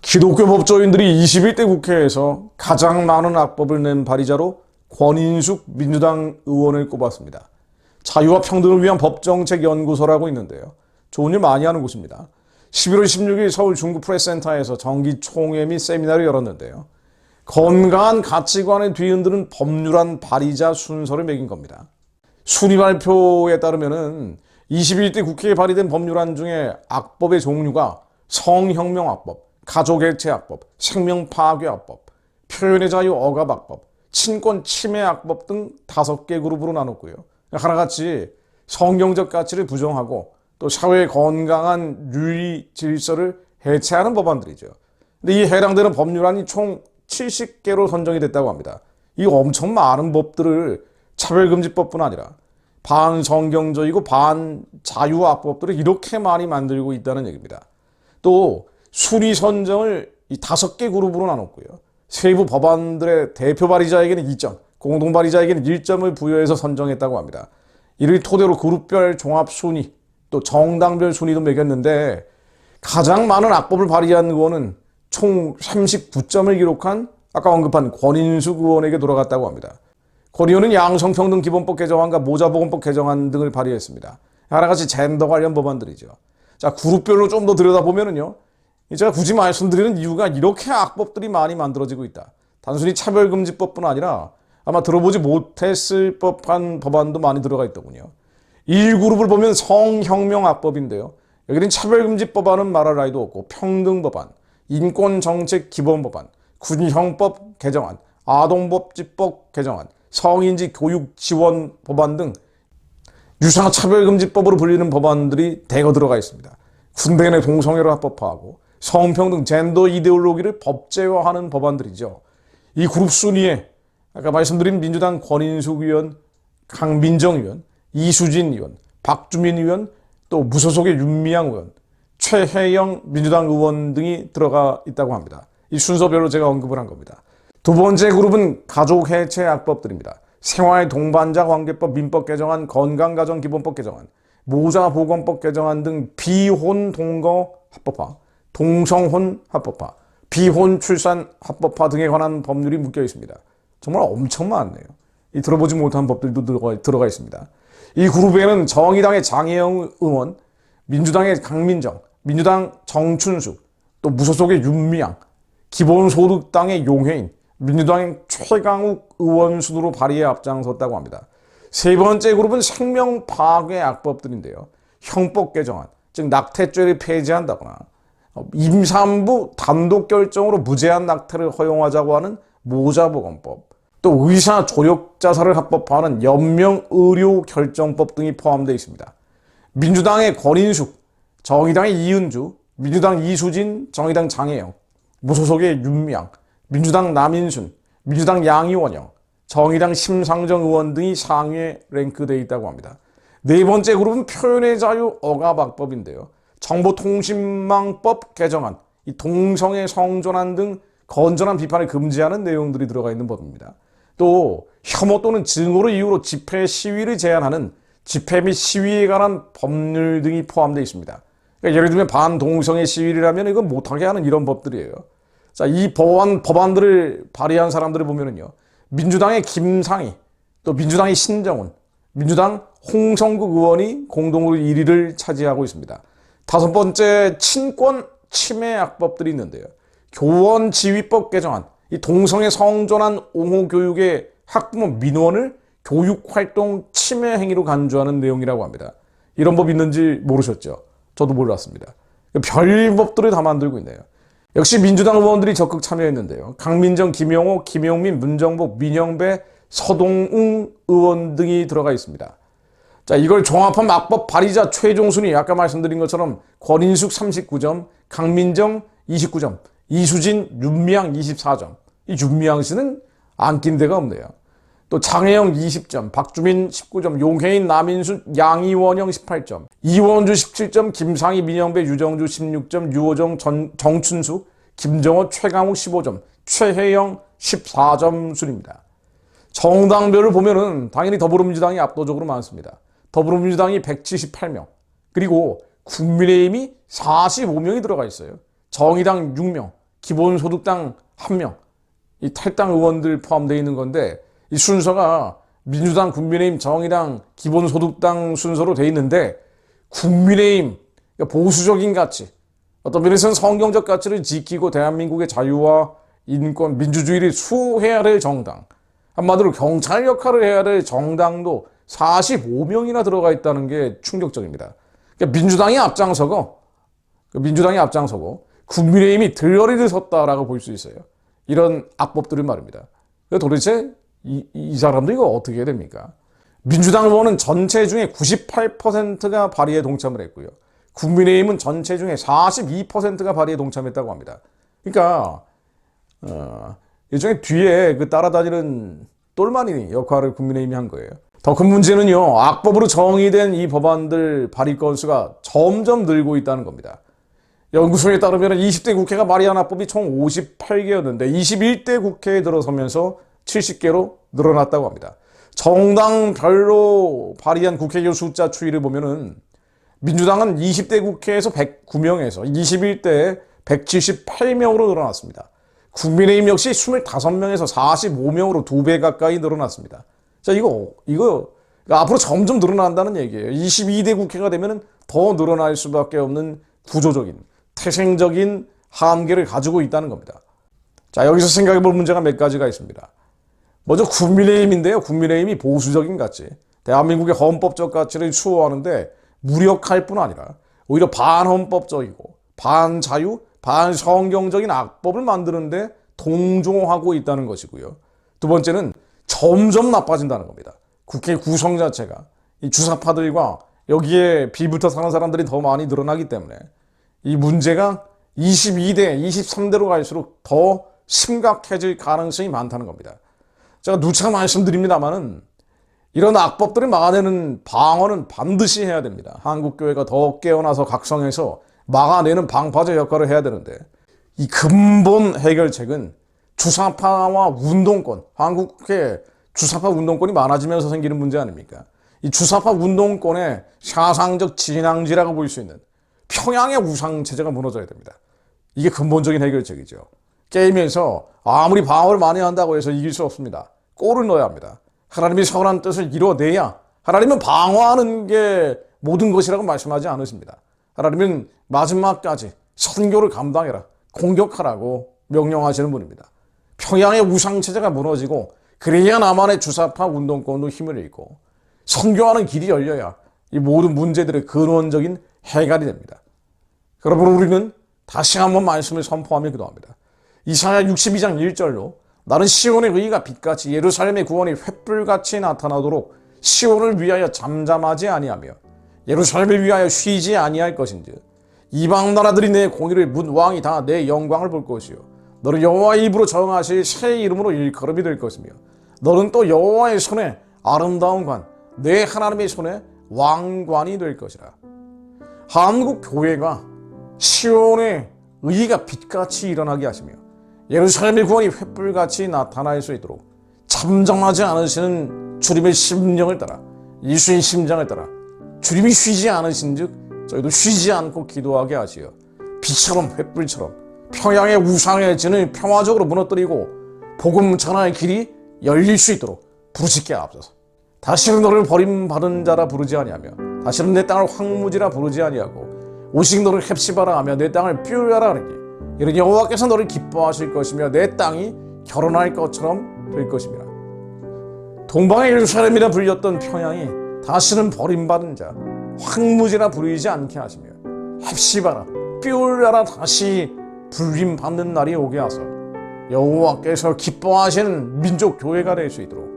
기독교 법조인들이 21대 국회에서 가장 많은 악법을 낸 발의자로 권인숙 민주당 의원을 꼽았습니다. 자유와 평등을 위한 법정책연구소라고 있는데요. 좋은 일 많이 하는 곳입니다. 11월 16일 서울 중구프레스센터에서 정기총회 및 세미나를 열었는데요. 건강한 가치관을 뒤흔드는 법률안 발의자 순서를 매긴 겁니다. 순위 발표에 따르면 21대 국회에 발의된 법률안 중에 악법의 종류가 성혁명악법, 가족해체악법, 생명파괴악법, 표현의 자유 억압악법, 친권 침해악법 등 5개 그룹으로 나눴고요. 하나같이 성경적 가치를 부정하고 또 사회의 건강한 윤리 질서를 해체하는 법안들이죠. 근데 이 해당되는 법률안이 총 70개로 선정이 됐다고 합니다. 이 엄청 많은 법들을 차별금지법뿐 아니라 반성경적이고 반자유악법들을 이렇게 많이 만들고 있다는 얘기입니다. 또 순위 선정을 이 5개 그룹으로 나눴고요. 세부 법안들의 대표 발의자에게는 2점, 공동 발의자에게는 1점을 부여해서 선정했다고 합니다. 이를 토대로 그룹별 종합 순위, 또 정당별 순위도 매겼는데 가장 많은 악법을 발의한 의원은 총 39점을 기록한 아까 언급한 권인숙 의원에게 돌아갔다고 합니다. 권 의원은 양성평등 기본법 개정안과 모자보건법 개정안 등을 발의했습니다. 하나같이 젠더 관련 법안들이죠. 자, 그룹별로 좀 더 들여다보면은요. 제가 굳이 말씀드리는 이유가 이렇게 악법들이 많이 만들어지고 있다. 단순히 차별금지법뿐 아니라 아마 들어보지 못했을 법한 법안도 많이 들어가 있더군요. 1그룹을 보면 성혁명악법인데요. 여기는 차별금지법안은 말할 나위도 없고 평등법안, 인권정책기본법안, 군형법 개정안, 아동복지법 개정안, 성인지 교육지원법안 등 유사차별금지법으로 불리는 법안들이 대거 들어가 있습니다. 군대 내 동성애를 합법화하고 성평등 젠더 이데올로기를 법제화하는 법안들이죠. 이 그룹 순위에 아까 말씀드린 민주당 권인숙 의원, 강민정 의원, 이수진 의원, 박주민 의원, 또 무소속의 윤미향 의원, 최혜영 민주당 의원 등이 들어가 있다고 합니다. 이 순서별로 제가 언급을 한 겁니다. 두 번째 그룹은 가족해체 악법들입니다. 생활동반자관계법 민법 개정안, 건강가정기본법 개정안, 모자보건법 개정안 등 비혼 동거 합법화, 동성혼 합법화, 비혼 출산 합법화 등에 관한 법률이 묶여 있습니다. 정말 엄청 많네요. 이 들어보지 못한 법들도 들어가 있습니다. 이 그룹에는 정의당의 장혜영 의원, 민주당의 강민정, 민주당 정춘숙, 또 무소속의 윤미향, 기본소득당의 용혜인, 민주당의 최강욱 의원 순으로 발의에 앞장섰다고 합니다. 세 번째 그룹은 생명파괴 악법들인데요. 형법 개정안, 즉 낙태죄를 폐지한다거나 임산부 단독 결정으로 무제한 낙태를 허용하자고 하는 모자보건법, 또 의사 조력 자살을 합법화하는 연명의료결정법 등이 포함되어 있습니다. 민주당의 권인숙, 정의당의 이은주, 민주당 이수진, 정의당 장혜영, 무소속의 윤미향, 민주당 남인순, 민주당 양이원영, 정의당 심상정 의원 등이 상위에 랭크되어 있다고 합니다. 네 번째 그룹은 표현의 자유 억압악법인데요. 정보통신망법 개정안, 이 동성애 성전환 등 건전한 비판을 금지하는 내용들이 들어가 있는 법입니다. 또 혐오 또는 증오를 이유로 집회 시위를 제한하는 집회 및 시위에 관한 법률 등이 포함되어 있습니다. 그러니까 예를 들면 반동성애 시위라면 이건 못하게 하는 이런 법들이에요. 자, 이 법안들을 발의한 사람들을 보면은요. 민주당의 김상희, 또 민주당의 신정훈, 민주당 홍성국 의원이 공동으로 1위를 차지하고 있습니다. 다섯 번째, 친권 침해 악법들이 있는데요. 교원지휘법 개정안, 이 동성애 성전환 옹호 교육의 학부모 민원을 교육활동 침해 행위로 간주하는 내용이라고 합니다. 이런 법 있는지 모르셨죠? 저도 몰랐습니다. 별 법들을 다 만들고 있네요. 역시 민주당 의원들이 적극 참여했는데요. 강민정, 김용호, 김용민, 문정복, 민영배, 서동웅 의원 등이 들어가 있습니다. 자, 이걸 종합한 악법 발의자 최종 순위, 아까 말씀드린 것처럼 권인숙 39점, 강민정 29점, 이수진, 윤미향 24점. 이 윤미향 씨는 안 낀 데가 없네요. 또 장혜영 20점, 박주민 19점, 용혜인, 남인순, 양이원영 18점, 이원주 17점, 김상희, 민영배, 유정주 16점, 유호정, 정춘숙, 김정호, 최강욱 15점, 최혜영 14점 순입니다. 정당별을 보면은 당연히 더불어민주당이 압도적으로 많습니다. 더불어민주당이 178명, 그리고 국민의힘이 45명이 들어가 있어요. 정의당 6명, 기본소득당 1명, 이 탈당 의원들 포함되어 있는 건데 이 순서가 민주당, 국민의힘, 정의당, 기본소득당 순서로 돼 있는데 국민의힘, 그러니까 보수적인 가치, 어떤 면에서는 성경적 가치를 지키고 대한민국의 자유와 인권, 민주주의를 수호해야 될 정당, 한마디로 경찰 역할을 해야 될 정당도 45명이나 들어가 있다는 게 충격적입니다. 그러니까 민주당이 앞장서고 국민의힘이 들러리를 섰다라고 볼 수 있어요. 이런 악법들을 말입니다. 도대체 이 사람들 이거 어떻게 해야 됩니까? 민주당 의원은 전체 중에 98%가 발의에 동참을 했고요. 국민의힘은 전체 중에 42%가 발의에 동참했다고 합니다. 그러니까 일종의 뒤에 그 따라다니는 똘마니 역할을 국민의힘이 한 거예요. 더 큰 문제는요, 악법으로 정의된 이 법안들 발의 건수가 점점 늘고 있다는 겁니다. 연구소에 따르면 20대 국회가 발의한 악법이 총 58개였는데 21대 국회에 들어서면서 70개로 늘어났다고 합니다. 정당별로 발의한 국회의원 숫자 추이를 보면은 민주당은 20대 국회에서 109명에서 21대에 178명으로 늘어났습니다. 국민의힘 역시 25명에서 45명으로 2배 가까이 늘어났습니다. 자, 이거 앞으로 점점 늘어난다는 얘기예요. 22대 국회가 되면 더 늘어날 수밖에 없는 구조적인, 태생적인 한계를 가지고 있다는 겁니다. 자, 여기서 생각해 볼 문제가 몇 가지가 있습니다. 먼저 국민의힘인데요. 국민의힘이 보수적인 가치, 대한민국의 헌법적 가치를 추구하는데 무력할 뿐 아니라 오히려 반헌법적이고 반자유, 반성경적인 악법을 만드는데 동조하고 있다는 것이고요. 두 번째는 점점 나빠진다는 겁니다. 국회 구성 자체가 이 주사파들과 여기에 비붙어 사는 사람들이 더 많이 늘어나기 때문에 이 문제가 22대, 23대로 갈수록 더 심각해질 가능성이 많다는 겁니다. 제가 누차 말씀드립니다만은 이런 악법들을 막아내는 방어는 반드시 해야 됩니다. 한국교회가 더 깨어나서 각성해서 막아내는 방파제 역할을 해야 되는데 이 근본 해결책은 주사파와 운동권, 한국의 주사파 운동권이 많아지면서 생기는 문제 아닙니까? 이 주사파 운동권의 사상적 진앙지라고 볼 수 있는 평양의 우상체제가 무너져야 됩니다. 이게 근본적인 해결책이죠. 게임에서 아무리 방어를 많이 한다고 해서 이길 수 없습니다. 골을 넣어야 합니다. 하나님이 선한 뜻을 이뤄내야, 하나님은 방어하는 게 모든 것이라고 말씀하지 않으십니다. 하나님은 마지막까지 선교를 감당해라, 공격하라고 명령하시는 분입니다. 평양의 우상체제가 무너지고 그래야 나만의 주사파 운동권도 힘을 잃고 선교하는 길이 열려야 이 모든 문제들의 근원적인 해결이 됩니다. 여러분, 우리는 다시 한번 말씀을 선포하며 기도합니다. 이사야 62장 1절로 나는 시온의 의가 빛같이 예루살렘의 구원이 횃불같이 나타나도록 시온을 위하여 잠잠하지 아니하며 예루살렘을 위하여 쉬지 아니할 것인즉 이방 나라들이 내 공의를 문 왕이 다 내 영광을 볼 것이요 너는 여호와의 입으로 정하실 새 이름으로 일컬음이 될 것이며 너는 또 여호와의 손에 아름다운 관, 내 하나님의 손에 왕관이 될 것이라. 한국 교회가 시온의 의가 빛같이 일어나게 하시며 예루살렘의 구원이 횃불같이 나타날 수 있도록 잠잠하지 않으시는 주님의 심령을 따라, 예수의 심장을 따라 주님이 쉬지 않으신 즉 저희도 쉬지 않고 기도하게 하시어 빛처럼 횃불처럼 평양의 우상의 진을 평화적으로 무너뜨리고 복음 전하의 길이 열릴 수 있도록 부르짖게 하옵소서. 다시는 너를 버림받은 자라 부르지 아니하며 다시는 내 땅을 황무지라 부르지 아니하고 오직 너를 헵시바라 하며 내 땅을 삐우야라 하느니 이는 여호와께서 너를 기뻐하실 것이며 내 땅이 결혼할 것처럼 될 것입니다. 동방의 예루살렘이라 불렸던 평양이 다시는 버림받은 자, 황무지라 부르지 않게 하시며 헵시바라, 삐우야라 다시 불림받는 날이 오게 하소 여호와께서 기뻐하시는 민족 교회가 될 수 있도록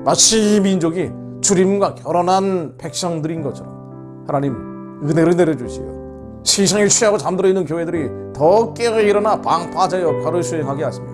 마치 이 민족이 주님과 결혼한 백성들인 것처럼 하나님 은혜를 내려주시어 세상에 취하고 잠들어 있는 교회들이 더 깨어 일어나 방파제 역할을 수행하게 하시며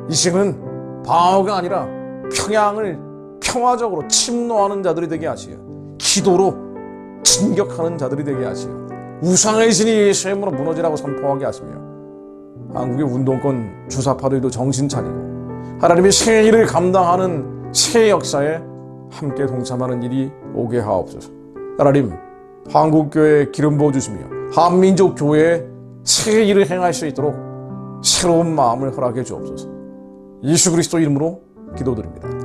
이 시간은 방어가 아니라 평양을 평화적으로 침노하는 자들이 되게 하시어 기도로 진격하는 자들이 되게 하시어 우상의 신이 예수의 이름으로 무너지라고 선포하게 하시며 한국의 운동권 주사파들도 정신 차리고 하나님의 새 일을 감당하는 새 역사에 함께 동참하는 일이 오게 하옵소서. 하나님, 한국교회에 기름 부어주시며 한민족 교회에 새 일을 행할 수 있도록 새로운 마음을 허락해 주옵소서. 예수 그리스도 이름으로 기도드립니다.